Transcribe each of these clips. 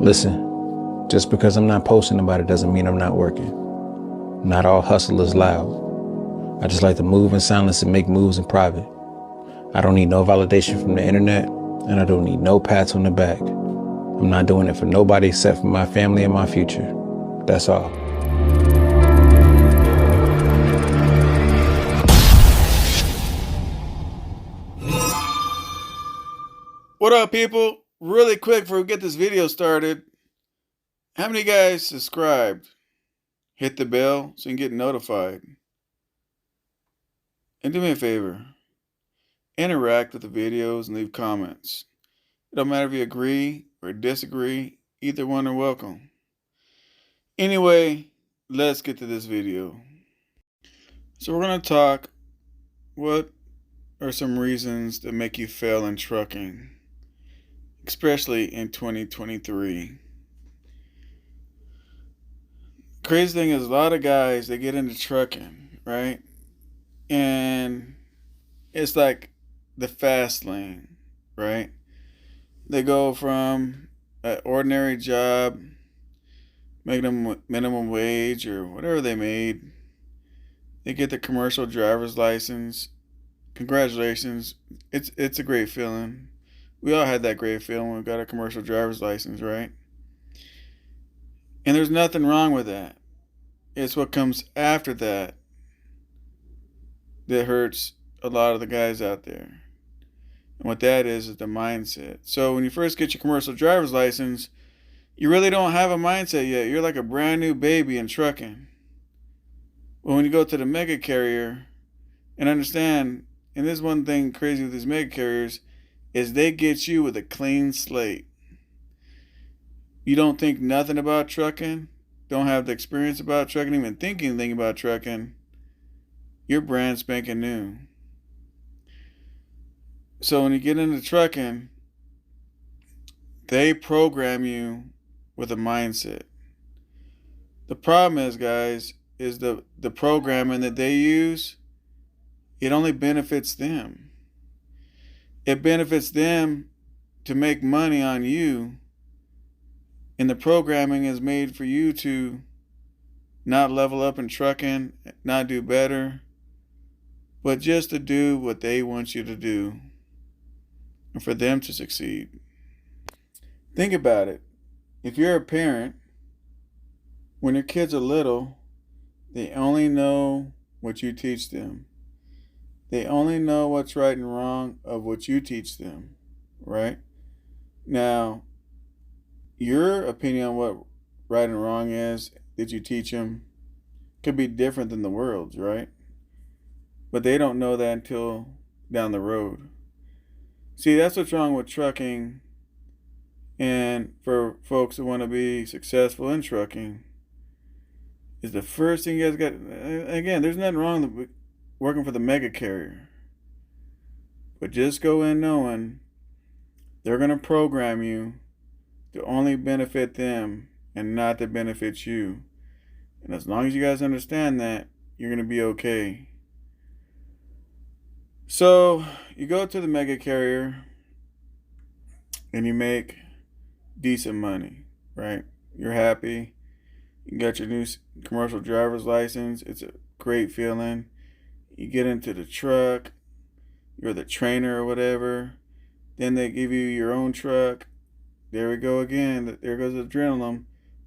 Listen, just because I'm not posting about it doesn't mean I'm not working. Not all hustle is loud. I just like to move in silence and make moves in private. I don't need no validation from the internet, and I don't need no pats on the back. I'm not doing it for nobody except for my family and my future. That's all. What up, people? Really quick before we get this video started, how many guys subscribed? Hit the bell so you can get notified. And do me a favor, interact with the videos and leave comments. It don't matter if you agree or disagree, either one are welcome. Anyway, let's get to this video. So we're going to talk, what are some reasons that make you fail in trucking, especially in 2023. Crazy thing is, a lot of guys, they get into trucking, right? And it's like the fast lane, right? They go from an ordinary job, making them minimum wage or whatever they made. They get the commercial driver's license. Congratulations. It's a great feeling. We all had that great feeling when we got a commercial driver's license, right? And there's nothing wrong with that. It's what comes after that that hurts a lot of the guys out there. And what that is the mindset. So when you first get your commercial driver's license, you really don't have a mindset yet. You're like a brand new baby in trucking. But when you go to the mega carrier, and understand, and this is one thing crazy with these mega carriers, is they get you with a clean slate. You don't think nothing about trucking, don't have the experience about trucking, even think anything about trucking, you're brand spanking new. So when you get into trucking, they program you with a mindset. The problem is, guys, is the programming that they use, it only benefits them. It benefits them to make money on you, and the programming is made for you to not level up in trucking, not do better, but just to do what they want you to do and for them to succeed. Think about it. If you're a parent, when your kids are little, they only know what you teach them. They only know what's right and wrong of what you teach them, right? Now, your opinion on what right and wrong is that you teach them could be different than the world's, right? But they don't know that until down the road. See, that's what's wrong with trucking. And for folks who want to be successful in trucking, is the first thing you guys got. Again, there's nothing wrong with working for the mega carrier, but just go in knowing they're going to program you to only benefit them and not to benefit you. And as long as you guys understand that, you're going to be okay. So you go to the mega carrier and you make decent money, right? You're happy. You got your new commercial driver's license. It's a great feeling. You get into the truck. You're the trainer or whatever. Then they give you your own truck. There we go again. There goes the adrenaline.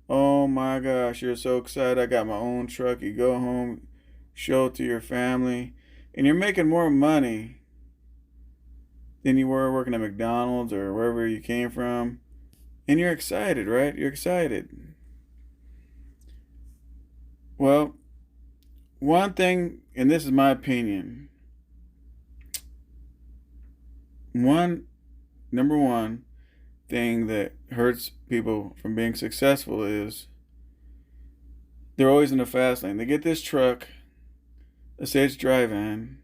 Oh my gosh, you're so excited. I got my own truck. You go home, show it to your family, and you're making more money than you were working at McDonald's or wherever you came from. And you're excited, right? You're excited. Well, one thing, and this is my opinion, number one thing that hurts people from being successful is they're always in the fast lane. They get this truck, let's say it's drive-in,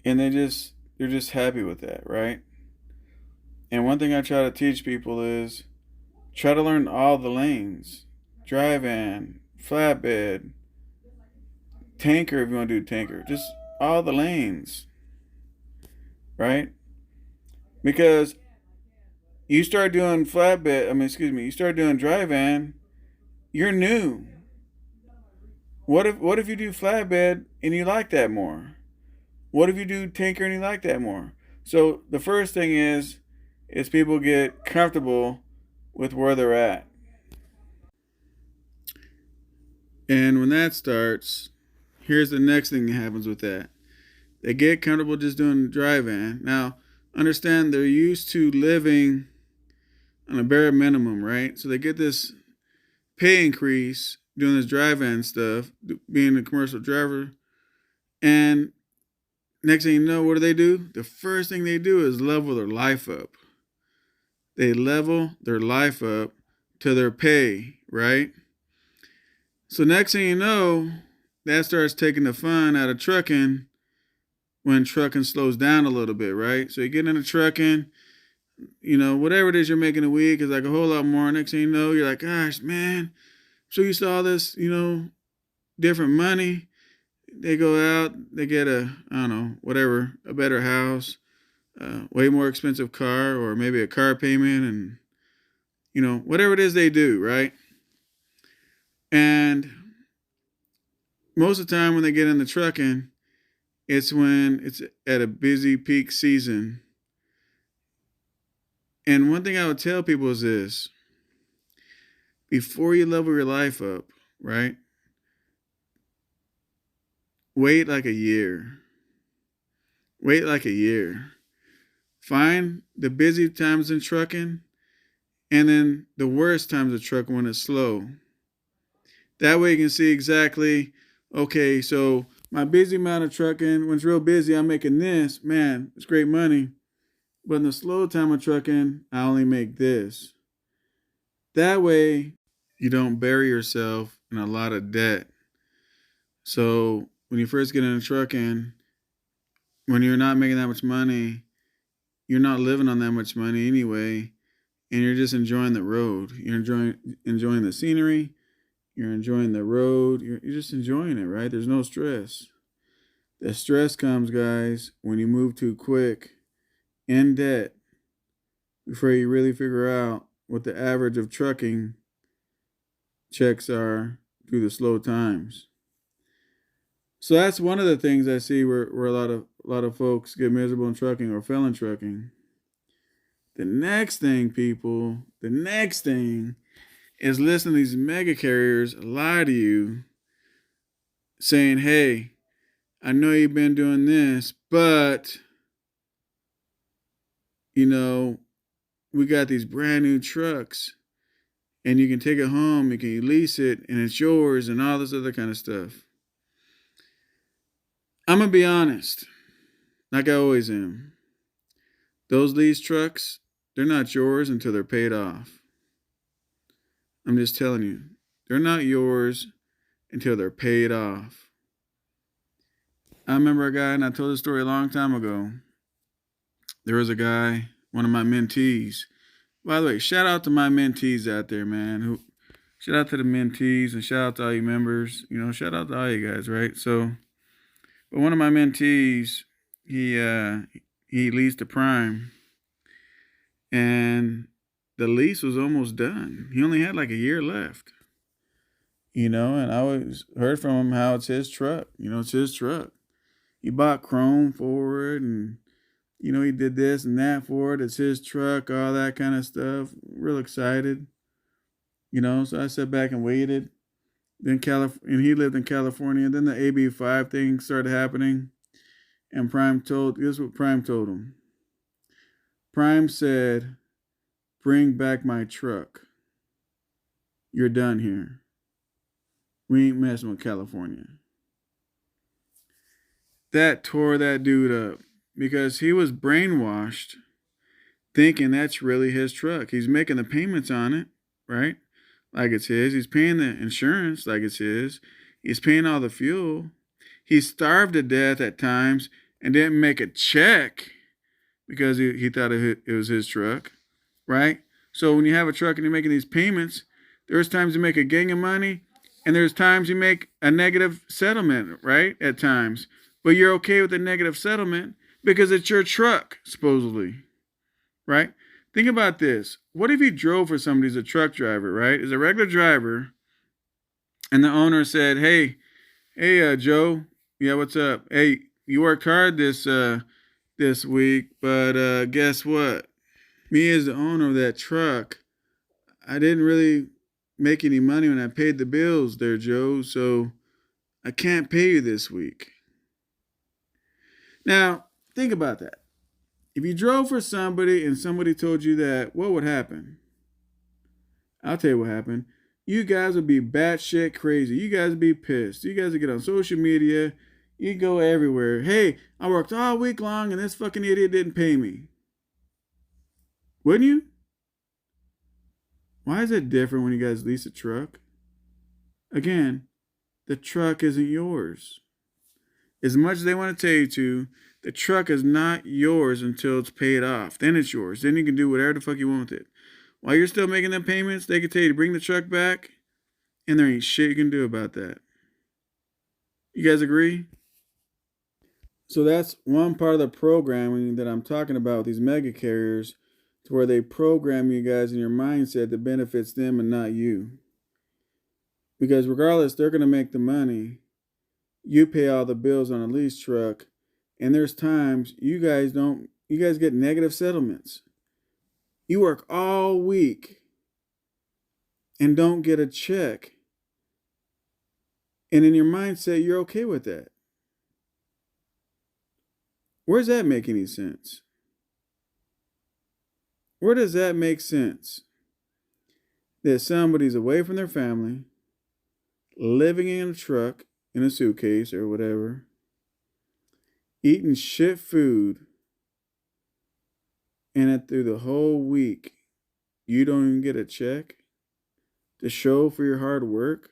and they're just happy with that, right? And one thing I try to teach people is try to learn all the lanes. Drive-in, flatbed, tanker if you want to do tanker. Just all the lanes, right? Because You start doing you start doing dry van, you're new. What if you do flatbed and you like that more? What if you do tanker and you like that more? So the first thing is people get comfortable with where they're at. And when that starts, here's the next thing that happens with that. They get comfortable just doing dry van. Now, understand they're used to living on a bare minimum, right? So they get this pay increase doing this dry van stuff, being a commercial driver. And next thing you know, what do? The first thing they do is level their life up. They level their life up to their pay, right? So next thing you know, that starts taking the fun out of trucking when trucking slows down a little bit, right? So you get into trucking, whatever it is you're making a week is like a whole lot more. Next thing you know, you're like, gosh, man, so you saw this, different money. They go out, they get a better house, way more expensive car, or maybe a car payment, and, whatever it is they do, right? And most of the time when they get into trucking, it's when it's at a busy peak season. And one thing I would tell people is this: before you level your life up, right? Wait like a year. Wait like a year. Find the busy times in trucking and then the worst times of trucking when it's slow. That way you can see exactly, okay, so my busy amount of trucking, when it's real busy, I'm making this. Man, it's great money. But in the slow time of trucking, I only make this. That way you don't bury yourself in a lot of debt. So when you first get into trucking, when you're not making that much money, you're not living on that much money anyway, and you're just enjoying the road. You're enjoying the scenery. You're enjoying the road. You're just enjoying it, right? There's no stress. The stress comes, guys, when you move too quick in debt before you really figure out what the average of trucking checks are through the slow times. So that's one of the things I see where a lot of folks get miserable in trucking or fail in trucking. The next thing, people, is listen to these mega carriers lie to you saying, hey, I know you've been doing this, but, we got these brand new trucks and you can take it home, you can lease it, and it's yours and all this other kind of stuff. I'm going to be honest, like I always am. Those lease trucks, they're not yours until they're paid off. I'm just telling you, they're not yours until they're paid off. I remember a guy, and I told this story a long time ago. There was a guy, one of my mentees. By the way, shout out to my mentees out there, man. Shout out to the mentees and shout out to all you members. Shout out to all you guys, right? So, but one of my mentees, he leased a Prime, and the lease was almost done. He only had like a year left. And I always heard from him how it's his truck. It's his truck. He bought chrome for it, and he did this and that for it. It's his truck, all that kind of stuff. Real excited. So I sat back and waited. Then and he lived in California. Then the AB5 thing started happening. And this is what Prime told him. Prime said, bring back my truck. You're done here. We ain't messing with California. That tore that dude up because he was brainwashed thinking that's really his truck. He's making the payments on it, right? Like it's his. He's paying the insurance like it's his. He's paying all the fuel. He starved to death at times and didn't make a check because he thought it was his truck, right? So when you have a truck and you're making these payments, there's times you make a gang of money and there's times you make a negative settlement, right? At times. But you're okay with the negative settlement because it's your truck, supposedly, right? Think about this. What if you drove for somebody who's a truck driver, right? Is a regular driver, and the owner said, "Hey, Joe, yeah, what's up? Hey, you worked hard this week, but guess what? Me as the owner of that truck, I didn't really make any money when I paid the bills there, Joe, so I can't pay you this week." Now, think about that. If you drove for somebody and somebody told you that, what would happen? I'll tell you what happened. You guys would be batshit crazy. You guys would be pissed. You guys would get on social media. You go everywhere. Hey, I worked all week long and this fucking idiot didn't pay me. Wouldn't you? Why is it different when you guys lease a truck? Again, the truck isn't yours. As much as they want to tell you to, the truck is not yours until it's paid off. Then it's yours. Then you can do whatever the fuck you want with it. While you're still making them payments, they can tell you to bring the truck back, and there ain't shit you can do about that. You guys agree? So that's one part of the programming that I'm talking about with these mega carriers, to where they program you guys in your mindset that benefits them and not you. Because regardless, they're going to make the money. You pay all the bills on a lease truck, and there's times you guys get negative settlements. You work all week and don't get a check. And in your mindset, you're okay with that. Where does that make any sense? Where does that make sense? That somebody's away from their family, living in a truck, in a suitcase or whatever, eating shit food, and through the whole week, you don't even get a check to show for your hard work,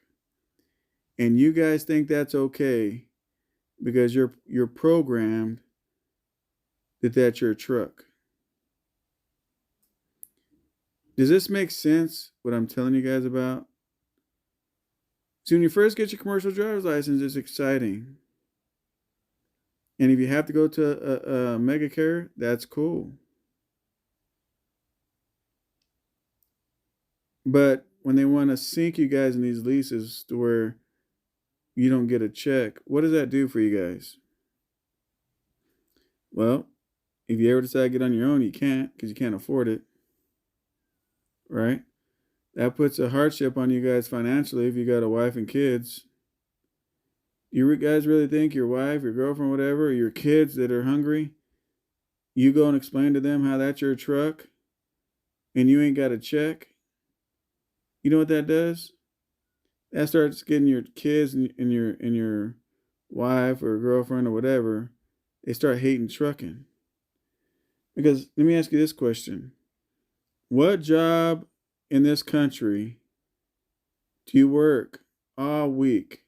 and you guys think that's okay because you're programmed that that's your truck. Does this make sense, what I'm telling you guys about? So when you first get your commercial driver's license, it's exciting. And if you have to go to a mega carrier, that's cool. But when they want to sink you guys in these leases to where you don't get a check, what does that do for you guys? Well, if you ever decide to get on your own, you can't because you can't afford it. Right? That puts a hardship on you guys financially if you got a wife and kids. You guys really think your wife, your girlfriend, whatever, your kids that are hungry, you go and explain to them how that's your truck and you ain't got a check? You know what that does? That starts getting your kids and your wife or girlfriend or whatever, they start hating trucking. Because let me ask you this question. What job in this country do you work all week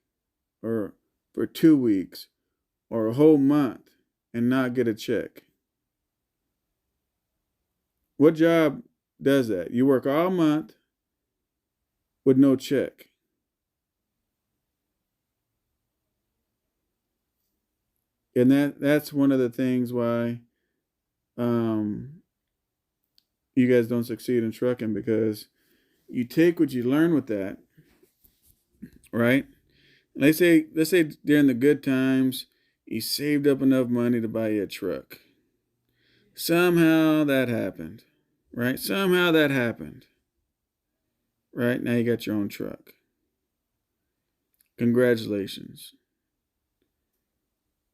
or for 2 weeks or a whole month and not get a check? What job does that? You work all month with no check. And that's one of the things why you guys don't succeed in trucking, because you take what you learn with that, right? Let's say during the good times, you saved up enough money to buy you a truck. Somehow that happened, right? Somehow that happened, right? Now you got your own truck. Congratulations.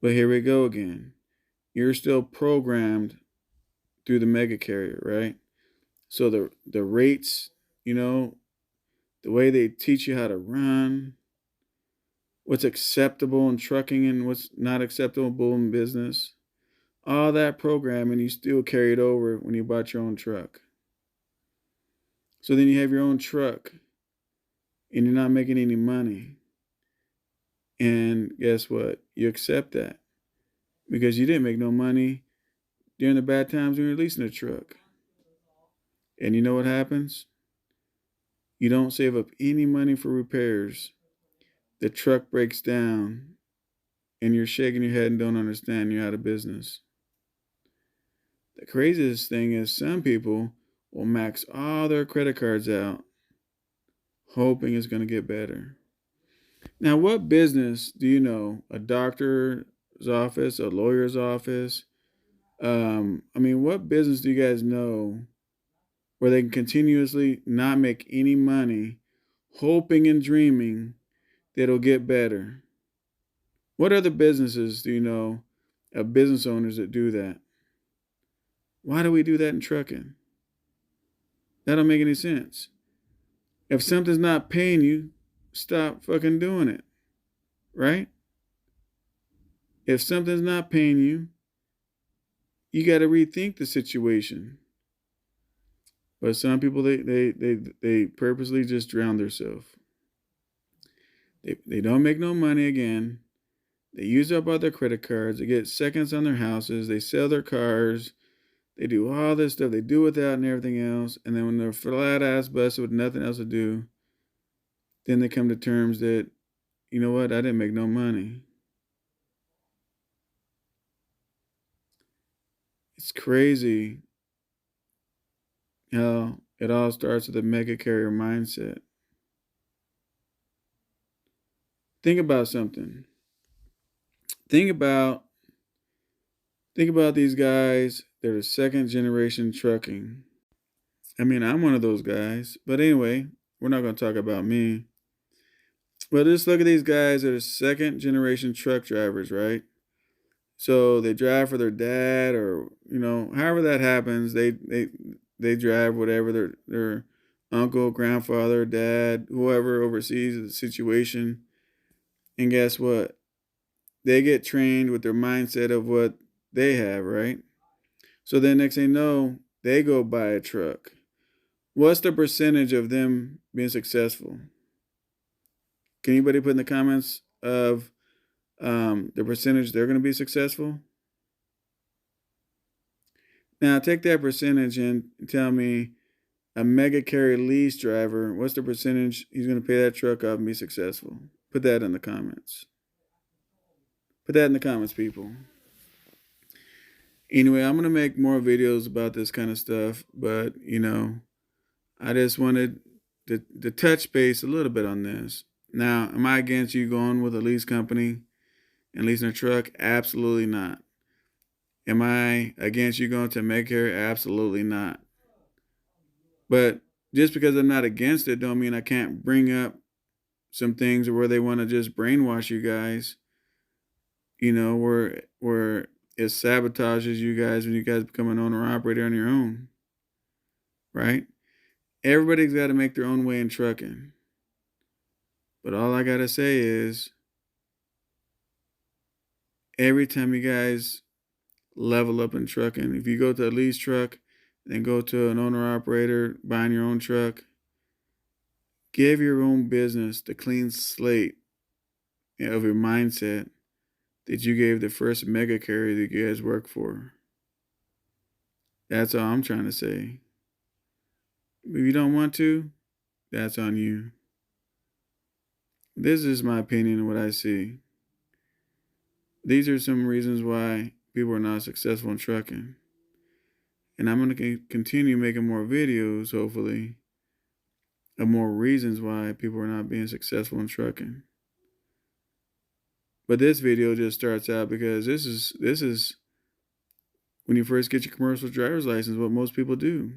But here we go again. You're still programmed through the mega carrier, right? So the rates, the way they teach you how to run, what's acceptable in trucking and what's not acceptable in business, all that programming you still carry it over when you bought your own truck. So then you have your own truck and you're not making any money. And guess what? You accept that because you didn't make no money during the bad times when you're leasing a truck. And you know what happens? You don't save up any money for repairs. The truck breaks down and you're shaking your head and don't understand you're out of business. The craziest thing is some people will max all their credit cards out, hoping it's going to get better. Now, what business do you know? A doctor's office, a lawyer's office? What business do you guys know where they can continuously not make any money, hoping and dreaming that it'll get better? What other businesses do you know of business owners that do that? Why do we do that in trucking? That don't make any sense. If something's not paying you, stop fucking doing it, right? If something's not paying you, you got to rethink the situation. But some people, they purposely just drown themselves. They don't make no money again. They use up all their credit cards. They get seconds on their houses. They sell their cars. They do all this stuff. They do without and everything else. And then when they're flat ass busted with nothing else to do, then they come to terms that, you know what, I didn't make no money. It's crazy how it all starts with a mega carrier mindset. Think about something. Think about these guys that are second generation trucking. I'm one of those guys. But anyway, we're not going to talk about me. But just look at these guys that are second generation truck drivers, right? So they drive for their dad, or however that happens. They drive whatever their uncle, grandfather, dad, whoever oversees the situation. And guess what? They get trained with their mindset of what they have, right? So then next thing you know, they go buy a truck. What's the percentage of them being successful? Can anybody put in the comments of the percentage they're going to be successful? Now take that percentage and tell me a mega carrier lease driver, what's the percentage he's going to pay that truck off and be successful? Put that in the comments. Put that in the comments, people. Anyway, I'm going to make more videos about this kind of stuff, but, I just wanted to touch base a little bit on this. Now, am I against you going with a lease company and leasing a truck? Absolutely not. Am I against you going to Medicare? Absolutely not. But just because I'm not against it don't mean I can't bring up some things where they want to just brainwash you guys, where it sabotages you guys when you guys become an owner operator on your own, right? Everybody's got to make their own way in trucking. But all I got to say is, every time you guys level up in trucking, if you go to a lease truck, then go to an owner operator, buying your own truck, give your own business the clean slate of your mindset that you gave the first mega carrier that you guys work for. That's all I'm trying to say. If you don't want to, that's on you. This is my opinion of what I see. These are some reasons why people are not successful in trucking. And I'm going to continue making more videos, hopefully, of more reasons why people are not being successful in trucking. But this video just starts out because this is when you first get your commercial driver's license, what most people do.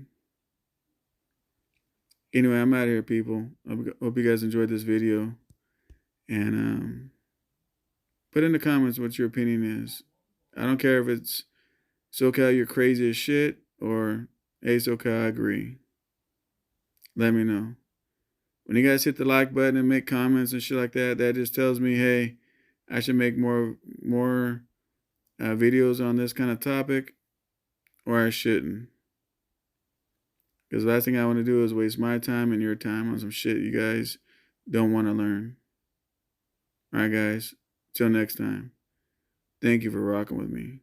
Anyway, I'm out of here, people. I hope you guys enjoyed this video. And put in the comments what your opinion is. I don't care if it's SoCal, you're crazy as shit, or hey, SoCal, I agree. Let me know. When you guys hit the like button and make comments and shit like that, that just tells me, hey, I should make more videos on this kind of topic, or I shouldn't. Because the last thing I want to do is waste my time and your time on some shit you guys don't want to learn. All right, guys. Till next time. Thank you for rocking with me.